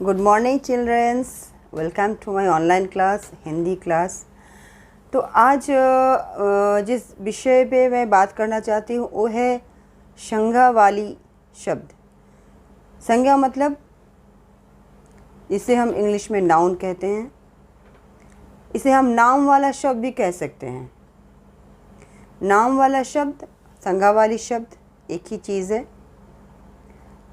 Good morning childrens, welcome to my online class Hindi class. तो आज जिस विषय पे मैं बात करना चाहती हूँ वो है संज्ञा वाली शब्द। संज्ञा मतलब इसे हम इंग्लिश में नाउन कहते हैं। इसे हम नाम वाला शब्द भी कह सकते हैं। नाम वाला शब्द, संज्ञा वाली शब्द एक ही चीज़ है।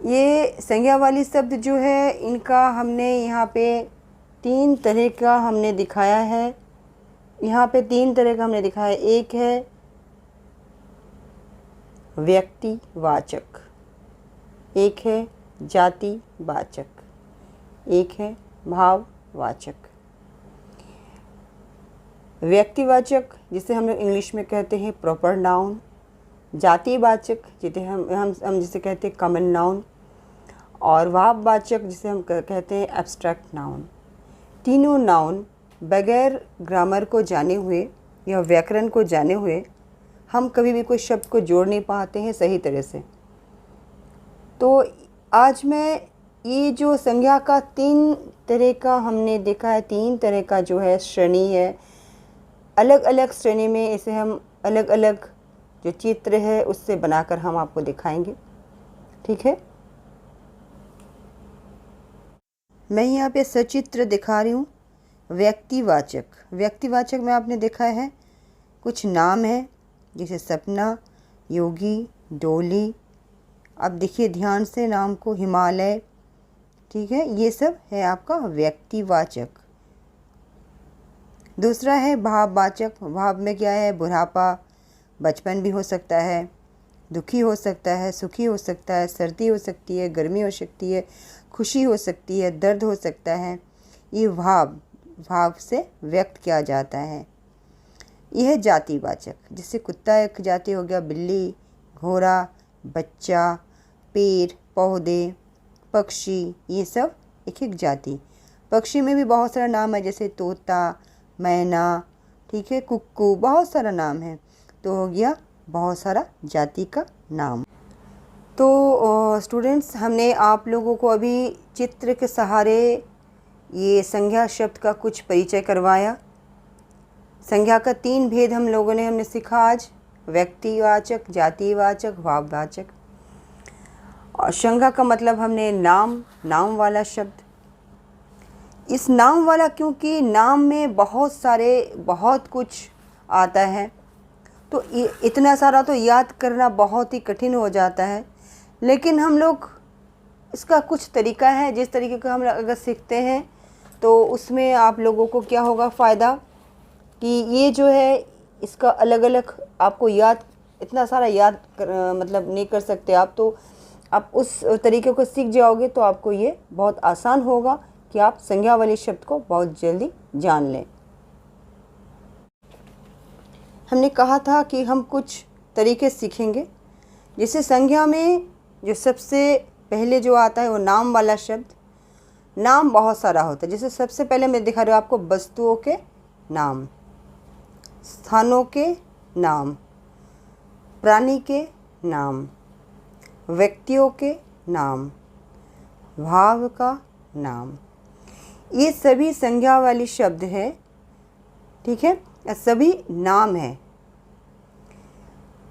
ये संज्ञा वाली शब्द जो है इनका हमने यहाँ पे तीन तरह का हमने दिखाया है। यहाँ पे तीन तरह का हमने दिखाया है। एक है व्यक्तिवाचक, एक है जातिवाचक, एक है भाववाचक। व्यक्तिवाचक जिसे हम लोग इंग्लिश में कहते हैं प्रॉपर नाउन, जातिवाचक जिसे हम जिसे कहते हैं कॉमन नाउन, और भाववाचक जिसे हम कहते हैं एब्स्ट्रैक्ट नाउन। तीनों नाउन बगैर ग्रामर को जाने हुए या व्याकरण को जाने हुए हम कभी भी कोई शब्द को जोड़ नहीं पाते हैं सही तरह से। तो आज मैं ये जो संज्ञा का तीन तरह का हमने देखा है, तीन तरह का जो है श्रेणी है, अलग अलग श्रेणी में इसे हम अलग अलग जो चित्र है उससे बनाकर हम आपको दिखाएंगे। ठीक है, मैं यहाँ पे सचित्र दिखा रही हूँ। व्यक्तिवाचक, व्यक्तिवाचक में आपने देखा है कुछ नाम है जैसे सपना, योगी, डोली। अब देखिए ध्यान से नाम को, हिमालय। ठीक है, ये सब है आपका व्यक्तिवाचक। दूसरा है भाववाचक। भाव में क्या है? बुढ़ापा, बचपन भी हो सकता है, दुखी हो सकता है, सुखी हो सकता है, सर्दी हो सकती है, गर्मी हो सकती है, खुशी हो सकती है, दर्द हो सकता है। ये भाव से व्यक्त किया जाता है। यह है जातिवाचक, जैसे कुत्ता एक जाति हो गया, बिल्ली, घोड़ा, बच्चा, पेड़, पौधे, पक्षी, ये सब एक एक जाति। पक्षी में भी बहुत सारा नाम है जैसे तोता, मैना, ठीक है, कुक्कू, बहुत सारा नाम है। तो हो गया बहुत सारा जाति का नाम। तो स्टूडेंट्स, हमने आप लोगों को अभी चित्र के सहारे ये संज्ञा शब्द का कुछ परिचय करवाया। संज्ञा का तीन भेद हमने सीखा आज, व्यक्तिवाचक, जातिवाचक, भाववाचक। और संज्ञा का मतलब हमने नाम वाला शब्द। इस नाम वाला क्योंकि नाम में बहुत कुछ आता है, तो इतना सारा तो याद करना बहुत ही कठिन हो जाता है। लेकिन हम लोग इसका कुछ तरीका है, जिस तरीके का हम अगर सीखते हैं तो उसमें आप लोगों को क्या होगा फ़ायदा कि ये जो है इसका अलग अलग आपको इतना सारा मतलब नहीं कर सकते आप। तो आप उस तरीके को सीख जाओगे तो आपको ये बहुत आसान होगा कि आप संज्ञा वाले शब्द को बहुत जल्दी जान लें। हमने कहा था कि हम कुछ तरीके सीखेंगे। जैसे संज्ञा में जो सबसे पहले जो आता है वो नाम वाला शब्द। नाम बहुत सारा होता है। जैसे सबसे पहले मैं दिखा रही हूँ आपको वस्तुओं के नाम, स्थानों के नाम, प्राणी के नाम, व्यक्तियों के नाम, भाव का नाम। ये सभी संज्ञा वाली शब्द है। ठीक है, सभी नाम है।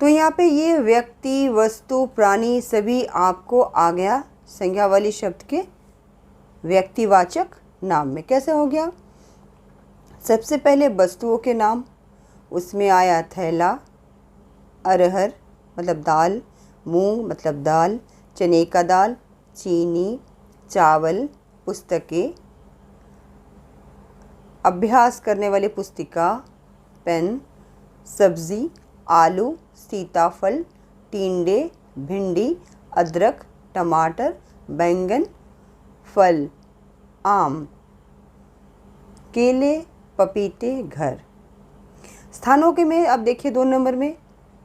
तो यहाँ पे ये व्यक्ति, वस्तु, प्राणी सभी आपको आ गया संज्ञा वाली शब्द के व्यक्तिवाचक नाम में। कैसे हो गया? सबसे पहले वस्तुओं के नाम, उसमें आया थैला, अरहर मतलब दाल, मूंग मतलब दाल, चने का दाल, चीनी, चावल, पुस्तकें, अभ्यास करने वाली पुस्तिका, पेन, सब्जी, आलू, सीताफल, टिंडे, भिंडी, अदरक, टमाटर, बैंगन, फल, आम, केले, पपीते, घर। स्थानों के में अब देखिए 2 नंबर में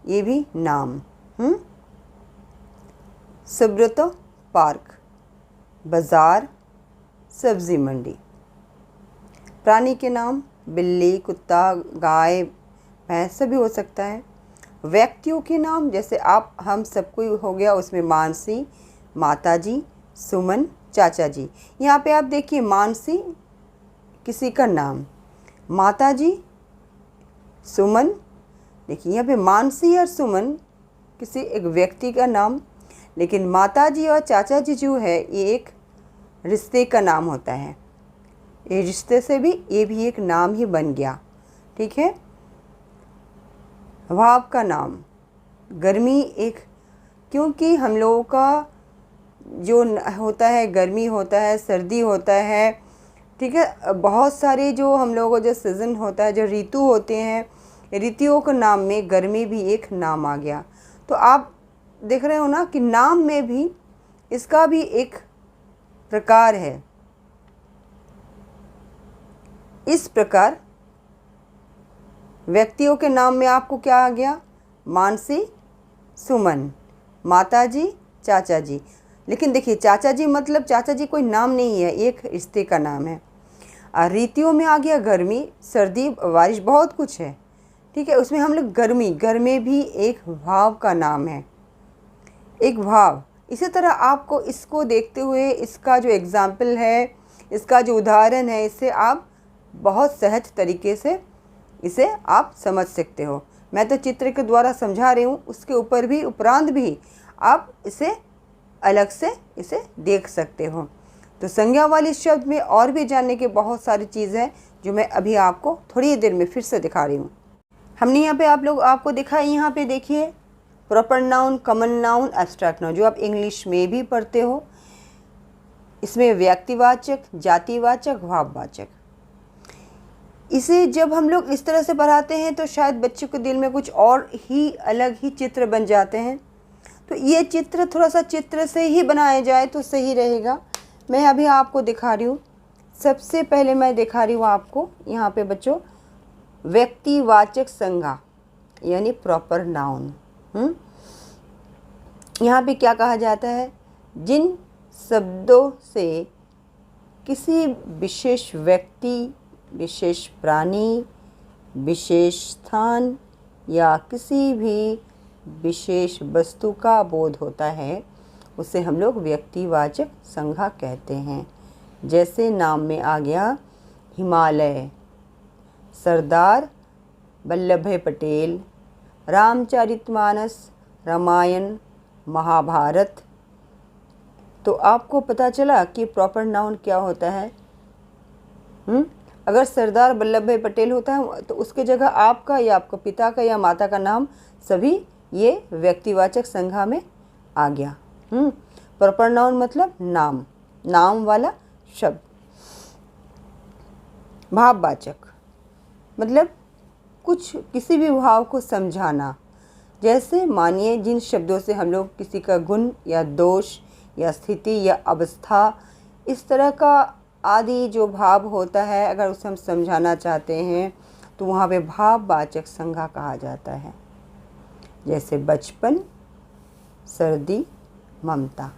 ये भी नाम, सुब्रतो पार्क, बाजार, सब्जी मंडी। प्राणी के नाम बिल्ली, कुत्ता, गाय, भैंस भी हो सकता है। व्यक्तियों के नाम जैसे हम सबको हो गया, उसमें मानसी, माताजी, सुमन, चाचा जी। यहाँ पे आप देखिए मानसी किसी का नाम, माता जी, सुमन। देखिए यहाँ पे मानसी और सुमन किसी एक व्यक्ति का नाम, लेकिन माता जी और चाचा जी जो है ये एक रिश्ते का नाम होता है। ये रिश्ते से भी ये भी एक नाम ही बन गया। ठीक है। भाव का नाम गर्मी एक, क्योंकि हम लोगों का जो होता है गर्मी होता है, सर्दी होता है, ठीक है, बहुत सारे जो हम लोगों को जो सीज़न होता है, जो ऋतु होते हैं, ऋतुओं के नाम में गर्मी भी एक नाम आ गया। तो आप देख रहे हो ना कि नाम में भी इसका भी एक प्रकार है। इस प्रकार व्यक्तियों के नाम में आपको क्या आ गया? मानसी, सुमन, माताजी, चाचा जी। लेकिन देखिए चाचा जी मतलब चाचा जी कोई नाम नहीं है, एक रिश्ते का नाम है। ऋतुओं में आ गया गर्मी, सर्दी, बारिश, बहुत कुछ है। ठीक है, उसमें हम लोग गर्मी भी एक भाव का नाम है, एक भाव। इसी तरह आपको इसको देखते हुए इसका जो एग्जाम्पल है, इसका जो उदाहरण है, इससे आप बहुत सहज तरीके से इसे आप समझ सकते हो। मैं तो चित्र के द्वारा समझा रही हूँ, उसके ऊपर भी उपरांत भी आप इसे अलग से इसे देख सकते हो। तो संज्ञा वाले शब्द में और भी जानने की बहुत सारी चीज़ें हैं जो मैं अभी आपको थोड़ी देर में फिर से दिखा रही हूँ। हमने यहाँ पे आपको दिखाई, यहाँ पे देखिए proper noun, common noun, abstract noun, जो आप इंग्लिश में भी पढ़ते हो। इसमें व्यक्तिवाचक, जातिवाचक, भाववाचक। इसे जब हम लोग इस तरह से पढ़ाते हैं तो शायद बच्चों के दिल में कुछ और ही अलग ही चित्र बन जाते हैं। तो ये चित्र थोड़ा सा चित्र से ही बनाया जाए तो सही रहेगा। मैं अभी आपको दिखा रही हूँ। सबसे पहले मैं दिखा रही हूँ आपको यहाँ पे बच्चों व्यक्तिवाचक संज्ञा यानी प्रॉपर नाउन। यहाँ पे क्या कहा जाता है? जिन शब्दों से किसी विशेष व्यक्ति, विशेष प्राणी, विशेष स्थान या किसी भी विशेष वस्तु का बोध होता है, उसे हम लोग व्यक्तिवाचक संज्ञा कहते हैं। जैसे नाम में आ गया हिमालय, सरदार वल्लभ भाई पटेल, रामचरितमानस, रामायण, महाभारत। तो आपको पता चला कि प्रॉपर नाउन क्या होता है। अगर सरदार वल्लभ भाई पटेल होता है तो उसके जगह आपका या आपके पिता का या माता का नाम, सभी ये व्यक्तिवाचक संज्ञा में आ गया। प्रॉपर नाउन मतलब नाम, नाम वाला शब्द। भाववाचक मतलब कुछ किसी भी भाव को समझाना। जैसे मानिए जिन शब्दों से हम लोग किसी का गुण या दोष या स्थिति या अवस्था, इस तरह का आदि जो भाव होता है, अगर उसे हम समझाना चाहते हैं तो वहाँ पे भाववाचक संज्ञा कहा जाता है। जैसे बचपन, सर्दी, ममता।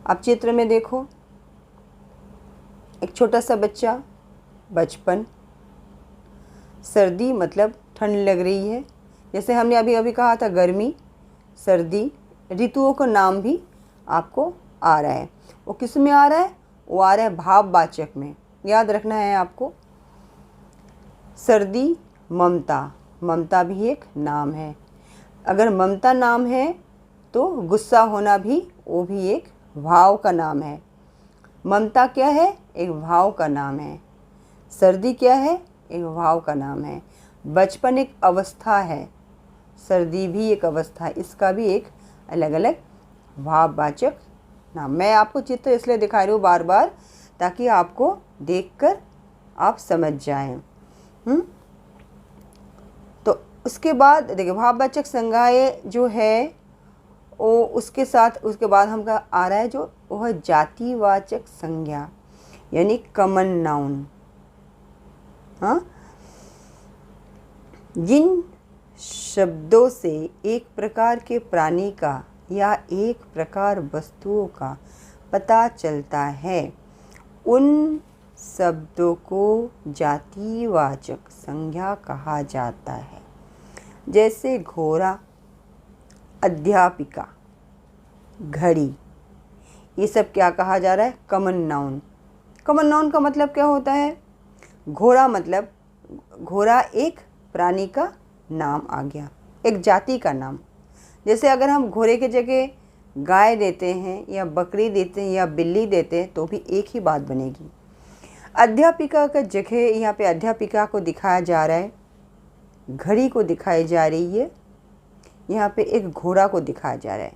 अब चित्र में देखो, एक छोटा सा बच्चा, बचपन, सर्दी मतलब ठंड लग रही है। जैसे हमने अभी कहा था गर्मी, सर्दी, ऋतुओं का नाम भी आपको आ रहा है। वो किस में आ रहा है? वो आ रहा है भाववाचक में। याद रखना है आपको। सर्दी, ममता, ममता भी एक नाम है। अगर ममता नाम है तो गुस्सा होना भी वो भी एक भाव का नाम है। ममता क्या है? एक भाव का नाम है। सर्दी क्या है? एक भाव का नाम है। बचपन एक अवस्था है, सर्दी भी एक अवस्था है। इसका भी एक अलग अलग भाववाचक नाम। मैं आपको चित्र इसलिए दिखा रही हूँ बार बार ताकि आपको देखकर आप समझ जाएं। तो उसके बाद देखिए भाववाचक संज्ञाएं जो है वो उसके साथ उसके बाद हमका आ रहा है जो वह जातिवाचक संज्ञा यानी कॉमन नाउन। जिन शब्दों से एक प्रकार के प्राणी का या एक प्रकार वस्तुओं का पता चलता है, उन शब्दों को जातिवाचक संज्ञा कहा जाता है। जैसे घोड़ा, अध्यापिका, घड़ी। ये सब क्या कहा जा रहा है? Common noun. कॉमन नाउन का मतलब क्या होता है? घोड़ा मतलब घोड़ा एक प्राणी का नाम आ गया, एक जाति का नाम। जैसे अगर हम घोड़े के जगह गाय देते हैं या बकरी देते हैं या बिल्ली देते हैं तो भी एक ही बात बनेगी। अध्यापिका का जगह यहाँ पे अध्यापिका को दिखाया जा रहा है, घड़ी को दिखाई जा रही है, यहाँ पे एक घोड़ा को दिखाया जा रहा है।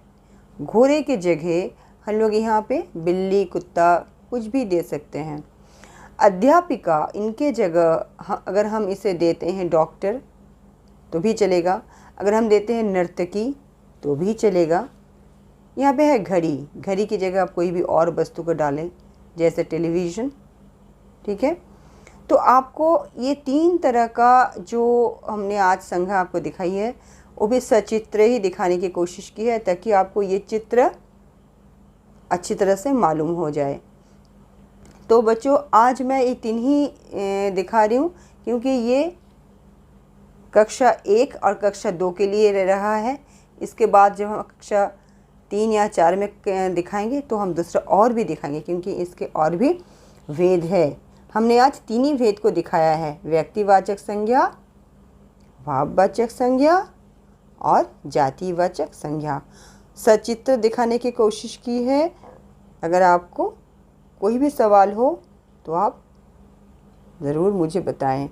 घोड़े के जगह हम लोग यहाँ पे बिल्ली, कुत्ता कुछ भी दे सकते हैं। अध्यापिका, इनके जगह अगर हम इसे देते हैं डॉक्टर तो भी चलेगा, अगर हम देते हैं नर्तकी तो भी चलेगा। यहाँ पे है घड़ी, घड़ी की जगह आप कोई भी और वस्तु को डालें जैसे टेलीविज़न, ठीक है। तो आपको ये 3 तरह का जो हमने आज संज्ञा आपको दिखाई है वो भी सचित्र ही दिखाने की कोशिश की है ताकि आपको ये चित्र अच्छी तरह से मालूम हो जाए। तो बच्चों आज मैं ये 3 ही दिखा रही हूँ क्योंकि ये कक्षा 1 और कक्षा 2 के लिए रहा है। इसके बाद जब हम कक्षा 3 या 4 में दिखाएंगे तो हम दूसरा और भी दिखाएंगे क्योंकि इसके और भी भेद है। हमने आज 3 ही भेद को दिखाया है, व्यक्तिवाचक संज्ञा, भाववाचक संज्ञा और जातिवाचक संज्ञा। सचित्र दिखाने की कोशिश की है। अगर आपको कोई भी सवाल हो तो आप ज़रूर मुझे बताएं।